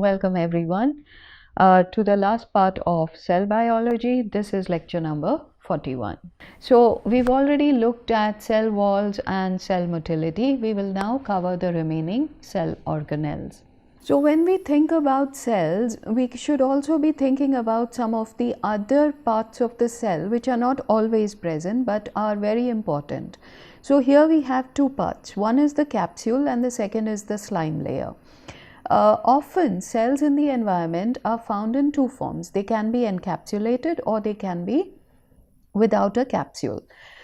Welcome everyone to the last part of cell biology. This is lecture number 41. So we've already looked at cell walls and cell motility. We will now cover the remaining cell organelles. So when we think about cells, we should also be thinking about some of the other parts of the cell which are not always present but are very important. So here we have two parts. One is the capsule and the second is the slime layer. Often cells in the environment are found in two forms. They can be encapsulated or they can be without a capsule.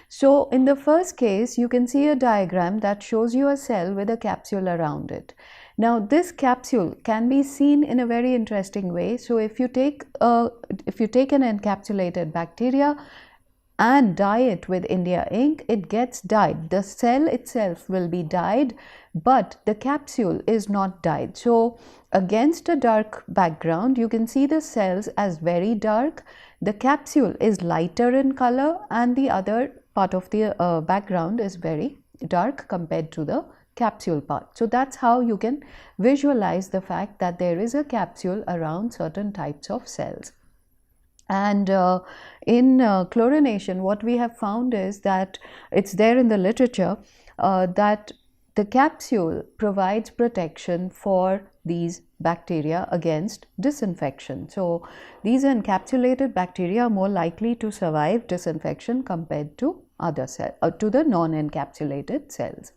So in the first case, you can see a diagram that shows you a cell with a capsule around it. Now this capsule can be seen in a very interesting way. So if you take an encapsulated bacteria and dye it with India ink, it gets dyed. The cell itself will be dyed, but the capsule is not dyed. So against a dark background, you can see the cells as very dark. The capsule is lighter in color and the other part of the background is very dark compared to the capsule part. So that's how you can visualize the fact that there is a capsule around certain types of cells. And in chlorination, what we have found is that it's there in the literature that the capsule provides protection for these bacteria against disinfection. So these encapsulated bacteria are more likely to survive disinfection compared to other cells, to the non-encapsulated cells.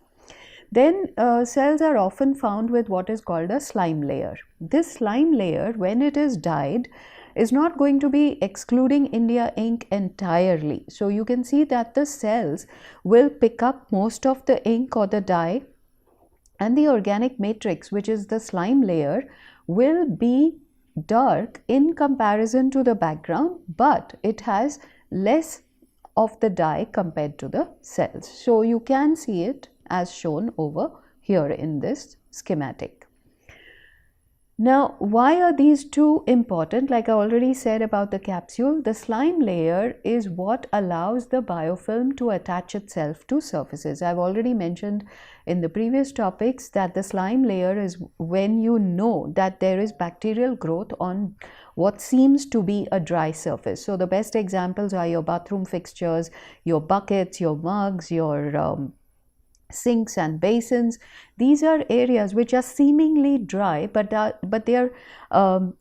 Then cells are often found with what is called a slime layer. This slime layer, when it is dyed, is not going to be excluding India ink entirely. So you can see that the cells will pick up most of the ink or the dye, and the organic matrix, which is the slime layer, will be dark in comparison to the background, but it has less of the dye compared to the cells. So you can see it as shown over here in this schematic. Now, why are these two important? Like I already said about the capsule, the slime layer is what allows the biofilm to attach itself to surfaces. I've already mentioned in the previous topics that the slime layer is when you know that there is bacterial growth on what seems to be a dry surface. So the best examples are your bathroom fixtures, your buckets, your mugs, your sinks and basins. These are areas which are seemingly dry, but they are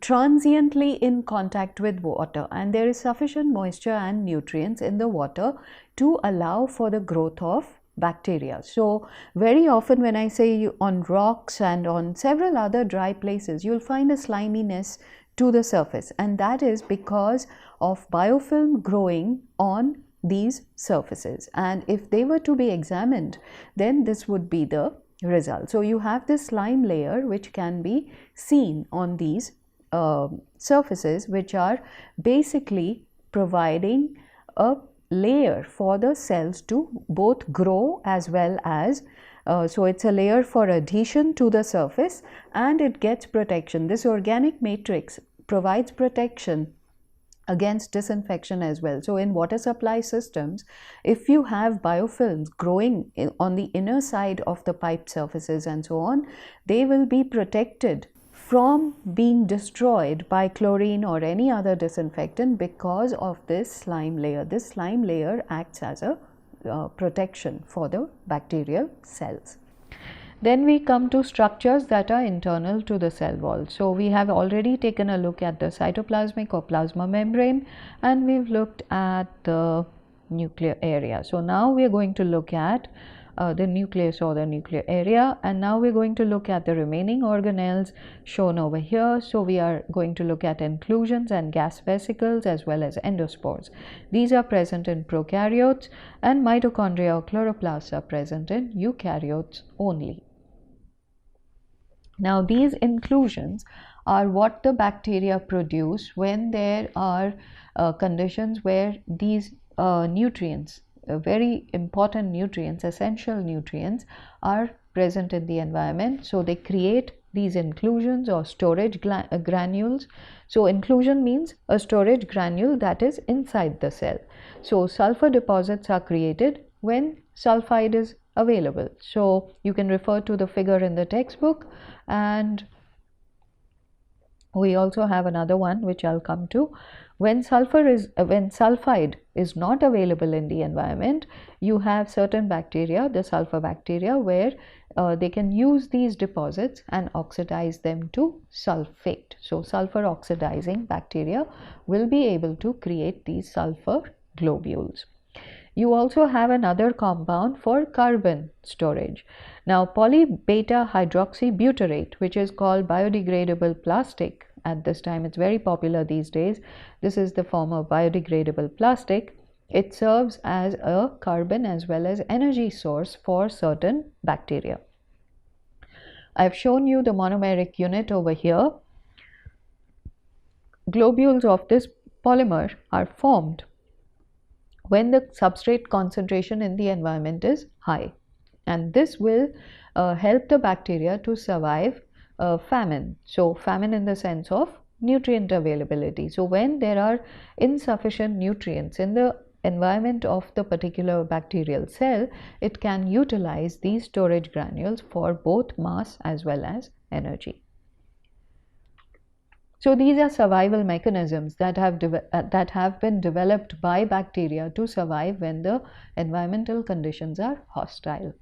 transiently in contact with water, and there is sufficient moisture and nutrients in the water to allow for the growth of bacteria. So very often when I say on rocks and on several other dry places, you'll find a sliminess to the surface, and that is because of biofilm growing on these surfaces. And if they were to be examined, then this would be the result. So you have this slime layer which can be seen on these surfaces, which are basically providing a layer for the cells to both grow as well as so it's a layer for adhesion to the surface, and it gets protection. This organic matrix provides protection against disinfection as well. So in water supply systems, if you have biofilms growing on the inner side of the pipe surfaces and so on, they will be protected from being destroyed by chlorine or any other disinfectant because of this slime layer. This slime layer acts as a protection for the bacterial cells. Then we come to structures that are internal to the cell wall. So we have already taken a look at the cytoplasmic or plasma membrane, and we've looked at the nuclear area. So now we are going to look at the nucleus or the nuclear area, and now we're going to look at the remaining organelles shown over here. So we are going to look at inclusions and gas vesicles as well as endospores. These are present in prokaryotes, and mitochondria or chloroplasts are present in eukaryotes only. Now these inclusions are what the bacteria produce when there are conditions where these nutrients, very important nutrients, essential nutrients, are present in the environment. So they create these inclusions or storage granules. So inclusion means a storage granule that is inside the cell. So sulfur deposits are created when sulfide is available. So you can refer to the figure in the textbook, and We also have another one which I'll come to. When sulfide is not available in the environment, you have certain bacteria, the sulfur bacteria, where they can use these deposits and oxidize them to sulfate. So sulfur oxidizing bacteria will be able to create these sulfur globules. You also have another compound for carbon storage. Now, polybeta hydroxybutyrate, which is called biodegradable plastic, at this time it's very popular these days. This is the form of biodegradable plastic. It serves as a carbon as well as energy source for certain bacteria. I've shown you the monomeric unit over here. Globules of this polymer are formed when the substrate concentration in the environment is high, and this will help the bacteria to survive famine. So famine in the sense of nutrient availability. So when there are insufficient nutrients in the environment of the particular bacterial cell, it can utilize these storage granules for both mass as well as energy. So these are survival mechanisms that have been developed by bacteria to survive when the environmental conditions are hostile.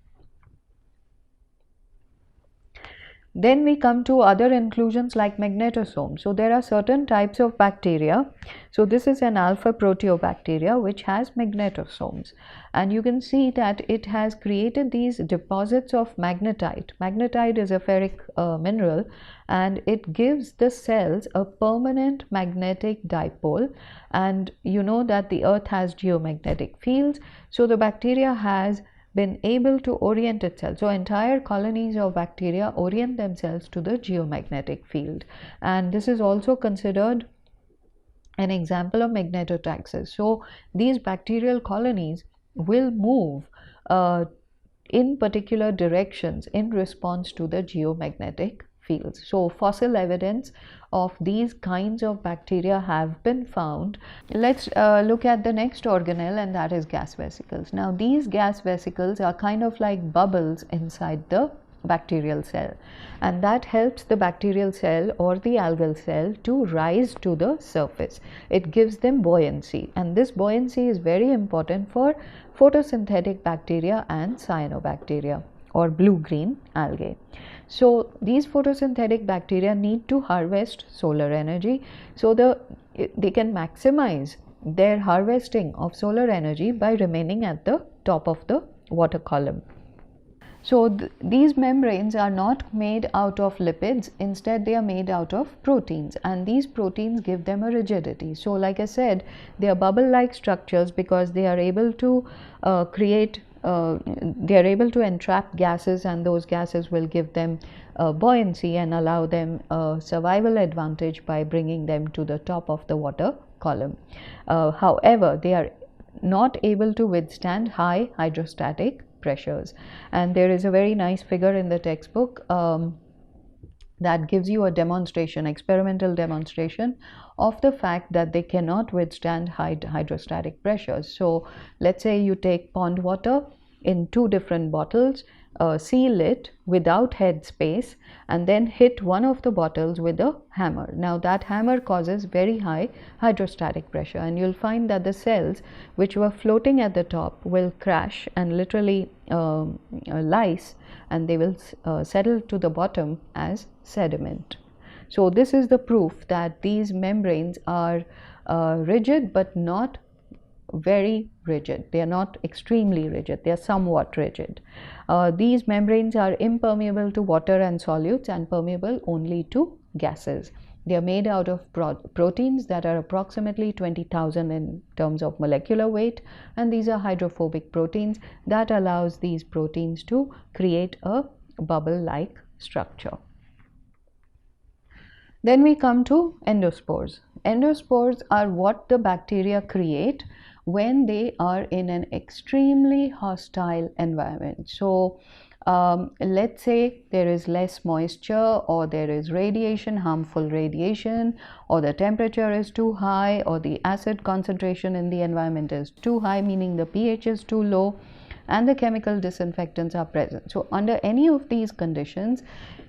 Then we come to other inclusions like magnetosomes. So there are certain types of bacteria. So this is an alpha proteobacteria which has magnetosomes, and you can see that it has created these deposits of magnetite. Magnetite is a ferric mineral, and it gives the cells a permanent magnetic dipole, and you know that the earth has geomagnetic fields, so the bacteria has been able to orient itself. So entire colonies of bacteria orient themselves to the geomagnetic field, and this is also considered an example of magnetotaxis. So these bacterial colonies will move in particular directions in response to the geomagnetic fields. So fossil evidence of these kinds of bacteria have been found. Let's look at the next organelle, and that is gas vesicles. Now these gas vesicles are kind of like bubbles inside the bacterial cell, and that helps the bacterial cell or the algal cell to rise to the surface. It gives them buoyancy, and this buoyancy is very important for photosynthetic bacteria and cyanobacteria or blue-green algae. So these photosynthetic bacteria need to harvest solar energy, so they can maximize their harvesting of solar energy by remaining at the top of the water column. So these membranes are not made out of lipids, instead they are made out of proteins, and these proteins give them a rigidity. So like I said, they are bubble-like structures because they are able to they are able to entrap gases, and those gases will give them buoyancy and allow them a survival advantage by bringing them to the top of the water column. However, they are not able to withstand high hydrostatic pressures, and there is a very nice figure in the textbook that gives you a demonstration, experimental demonstration of the fact that they cannot withstand high hydrostatic pressures. So let's say you take pond water in two different bottles, seal it without head space, and then hit one of the bottles with a hammer. Now that hammer causes very high hydrostatic pressure, and you'll find that the cells which were floating at the top will crash and literally lyse, and they will settle to the bottom as sediment. So this is the proof that these membranes are rigid but not very rigid. They are not extremely rigid, they are somewhat rigid. These membranes are impermeable to water and solutes and permeable only to gases. They are made out of proteins that are approximately 20,000 in terms of molecular weight, and these are hydrophobic proteins that allows these proteins to create a bubble-like structure. Then we come to endospores. Endospores are what the bacteria create when they are in an extremely hostile environment. So let's say there is less moisture, or there is radiation, harmful radiation, or the temperature is too high, or the acid concentration in the environment is too high, meaning the pH is too low, and the chemical disinfectants are present. So under any of these conditions,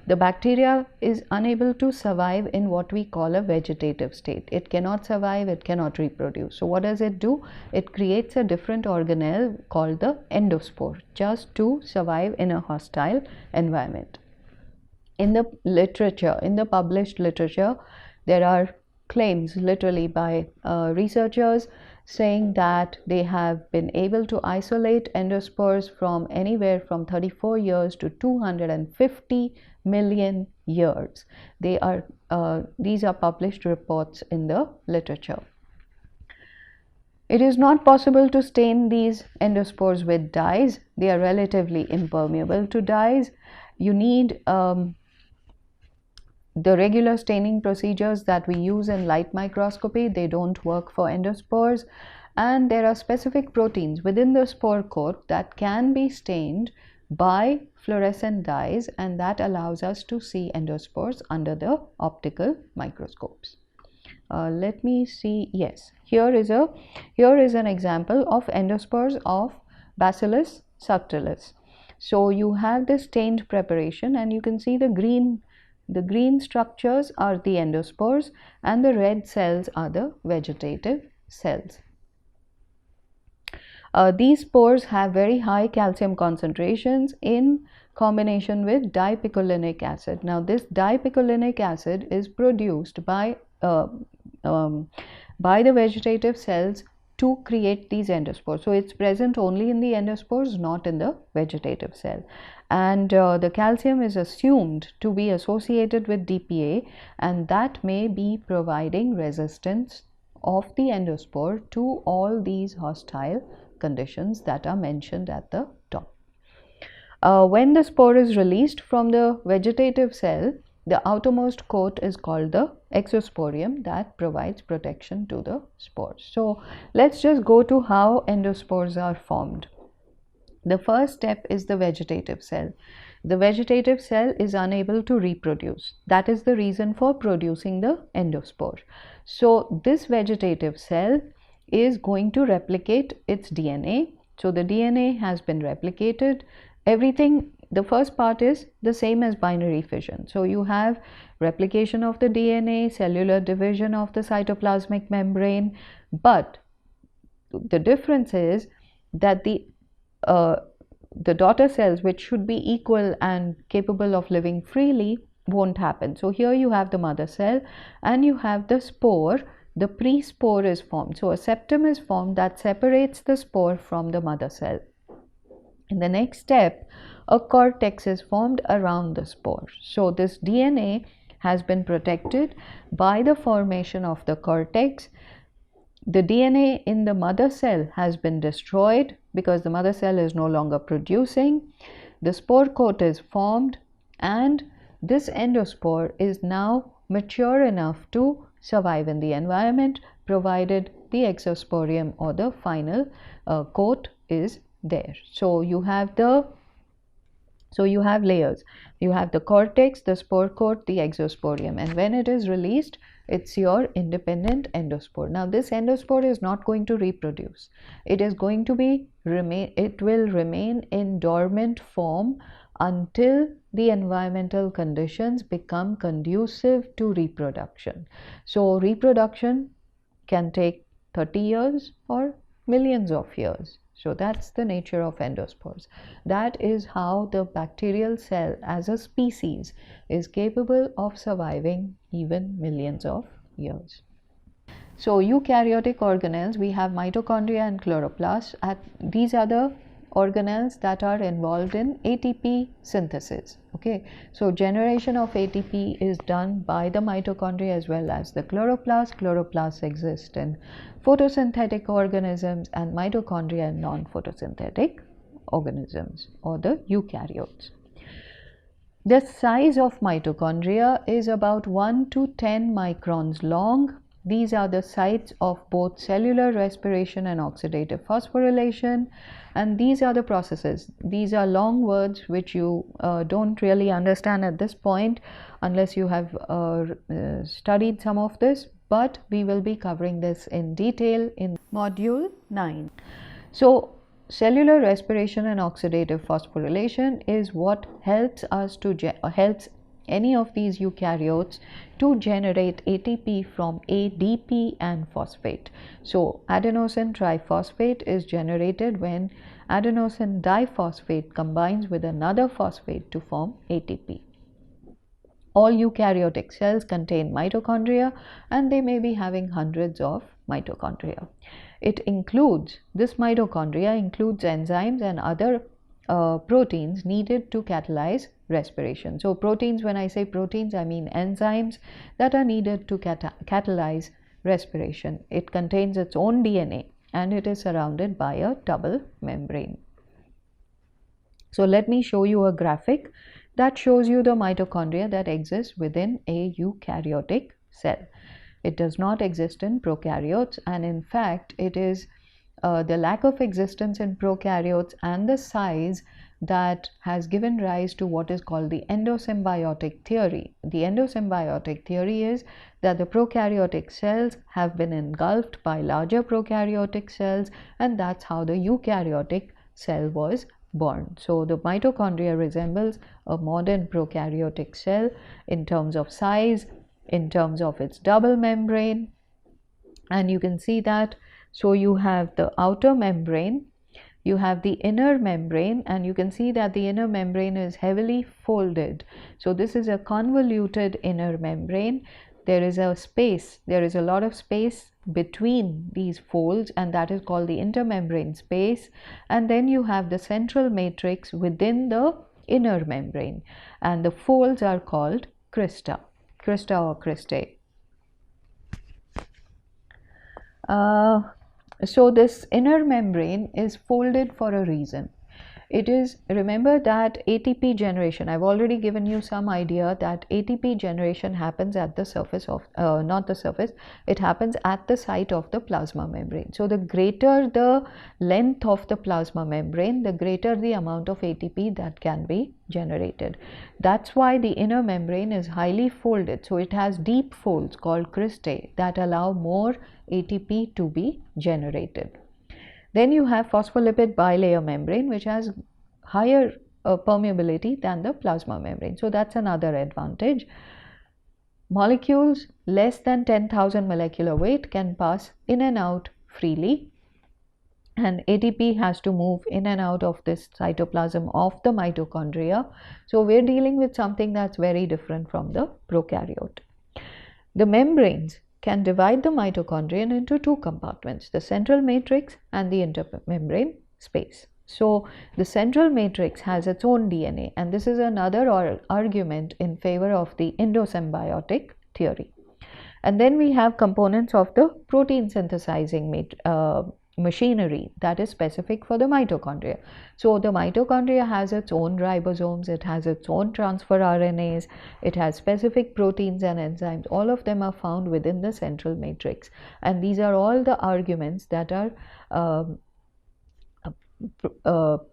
The bacteria is unable to survive in what we call a vegetative state. It cannot survive, it cannot reproduce. So what does it do? It creates a different organelle called the endospore just to survive in a hostile environment. In the literature, in the published literature, there are claims literally by researchers saying that they have been able to isolate endospores from anywhere from 34 years to 250 million years. These are published reports in the literature. It is not possible to stain these endospores with dyes. They are relatively impermeable to dyes. You need the regular staining procedures that we use in light microscopy. They don't work for endospores, and there are specific proteins within the spore coat that can be stained by fluorescent dyes, and that allows us to see endospores under the optical microscopes. Let me see. Yes, here is an example of endospores of Bacillus subtilis. So you have this stained preparation, and you can see the green structures are the endospores and the red cells are the vegetative cells. These spores have very high calcium concentrations in combination with dipicolinic acid. Now this dipicolinic acid is produced by the vegetative cells to create these endospores. So it's present only in the endospores, not in the vegetative cell. And the calcium is assumed to be associated with DPA, and that may be providing resistance of the endospore to all these hostile conditions that are mentioned at the top. When the spore is released from the vegetative cell, the outermost coat is called the exosporium that provides protection to the spores. So let's just go to how endospores are formed. The first step is the vegetative cell. The vegetative cell is unable to reproduce. That is the reason for producing the endospore. So this vegetative cell is going to replicate its DNA. So the DNA has been replicated. Everything, the first part is the same as binary fission. So you have replication of the DNA, cellular division of the cytoplasmic membrane, but the difference is that the daughter cells, which should be equal and capable of living freely, won't happen. So here you have the mother cell and you have the spore. The pre-spore is formed. So a septum is formed that separates the spore from the mother cell. In the next step, a cortex is formed around the spore. So this DNA has been protected by the formation of the cortex. The DNA in the mother cell has been destroyed because the mother cell is no longer producing. The spore coat is formed, and this endospore is now mature enough to survive in the environment, provided the exosporium or the final coat is there. So you have layers. You have the cortex, the spore coat, the exosporium, and when it is released, it's your independent endospore. Now this endospore is not going to reproduce. It is going to it will remain in dormant form until the environmental conditions become conducive to reproduction. So reproduction can take 30 years or millions of years. So that's the nature of endospores. That is how the bacterial cell as a species is capable of surviving even millions of years. So eukaryotic organelles, we have mitochondria and chloroplasts. These are the organelles that are involved in ATP synthesis. Okay, so generation of ATP is done by the mitochondria as well as the chloroplasts. Chloroplasts exist in photosynthetic organisms and mitochondria in non-photosynthetic organisms or the eukaryotes. The size of mitochondria is about 1 to 10 microns long. These are the sites of both cellular respiration and oxidative phosphorylation, and these are the processes. These are long words which you don't really understand at this point unless you have studied some of this, but we will be covering this in detail in module 9. So cellular respiration and oxidative phosphorylation is what helps us to helps any of these eukaryotes to generate ATP from ADP and phosphate. So adenosine triphosphate is generated when adenosine diphosphate combines with another phosphate to form ATP. All eukaryotic cells contain mitochondria, and they may be having hundreds of mitochondria. This mitochondria includes enzymes and other proteins needed to catalyze respiration. So proteins, when I say proteins, I mean enzymes that are needed to catalyze respiration. It contains its own DNA and it is surrounded by a double membrane. So let me show you a graphic that shows you the mitochondria that exists within a eukaryotic cell. It does not exist in prokaryotes, and in fact it is the lack of existence in prokaryotes and the size that has given rise to what is called the endosymbiotic theory. The endosymbiotic theory is that the prokaryotic cells have been engulfed by larger prokaryotic cells, and that's how the eukaryotic cell was born. So the mitochondria resembles a modern prokaryotic cell in terms of size, in terms of its double membrane, and you can see that. So you have the outer membrane, you have the inner membrane, and you can see that the inner membrane is heavily folded. So this is a convoluted inner membrane. There is a lot of space between these folds, and that is called the intermembrane space. And then you have the central matrix within the inner membrane, and the folds are called crista or cristae. So this inner membrane is folded for a reason. It is, remember that ATP generation, I've already given you some idea that ATP generation happens at the surface of, not the surface, it happens at the site of the plasma membrane. So the greater the length of the plasma membrane, the greater the amount of ATP that can be generated. That's why the inner membrane is highly folded. So it has deep folds called cristae that allow more ATP to be generated. Then you have phospholipid bilayer membrane, which has higher permeability than the plasma membrane. So that's another advantage. Molecules less than 10,000 molecular weight can pass in and out freely, and ATP has to move in and out of this cytoplasm of the mitochondria. So we're dealing with something that's very different from the prokaryote. The membranes can divide the mitochondrion into two compartments, the central matrix and the intermembrane space. So the central matrix has its own DNA, and this is another argument in favor of the endosymbiotic theory. And then we have components of the protein synthesizing machinery that is specific for the mitochondria. So the mitochondria has its own ribosomes, it has its own transfer RNAs, it has specific proteins and enzymes. All of them are found within the central matrix, and these are all the arguments that are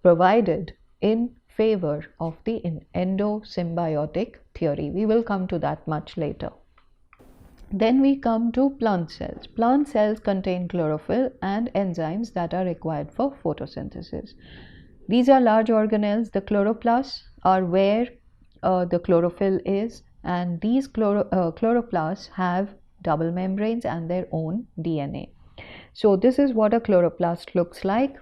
provided in favor of the endosymbiotic theory. We will come to that much later. Then we come to plant cells. Plant cells contain chlorophyll and enzymes that are required for photosynthesis. These are large organelles. The chloroplasts are where the chlorophyll is, and these chloroplasts have double membranes and their own DNA. So this is what a chloroplast looks like.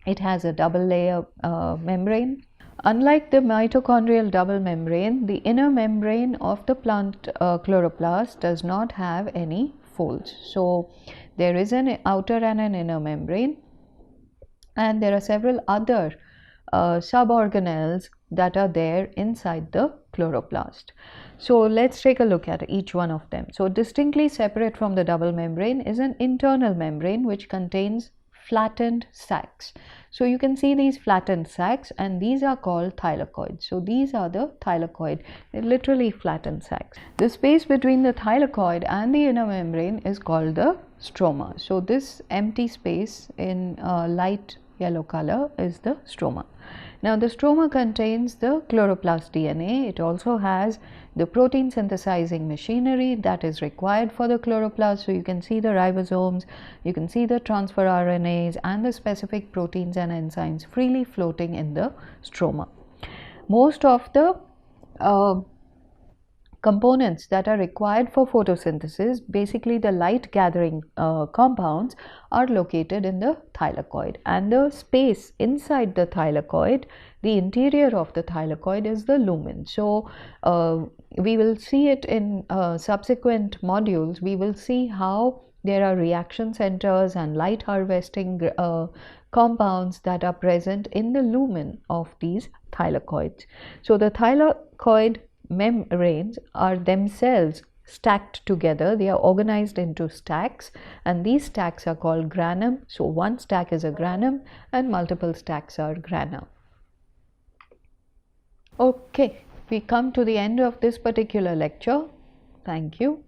It has a double layer membrane. Unlike the mitochondrial double membrane, the inner membrane of the plant chloroplast does not have any folds. So there is an outer and an inner membrane, and there are several other suborganelles that are there inside the chloroplast. So let's take a look at each one of them. So distinctly separate from the double membrane is an internal membrane which contains flattened sacs. So you can see these flattened sacs, and these are called thylakoids. So these are the thylakoid, they're literally flattened sacs. The space between the thylakoid and the inner membrane is called the stroma. So this empty space in light yellow color is the stroma. Now the stroma contains the chloroplast DNA. It also has the protein synthesizing machinery that is required for the chloroplast. So you can see the ribosomes, you can see the transfer RNAs and the specific proteins and enzymes freely floating in the stroma. Most of the components that are required for photosynthesis, basically the light gathering compounds, are located in the thylakoid, and the space inside the thylakoid, the interior of the thylakoid, is the lumen. So we will see it in subsequent modules. We will see how there are reaction centers and light harvesting compounds that are present in the lumen of these thylakoids. So the thylakoid membranes are themselves stacked together. They are organized into stacks, and these stacks are called granum. So one stack is a granum and multiple stacks are grana. Okay, we come to the end of this particular lecture. Thank you.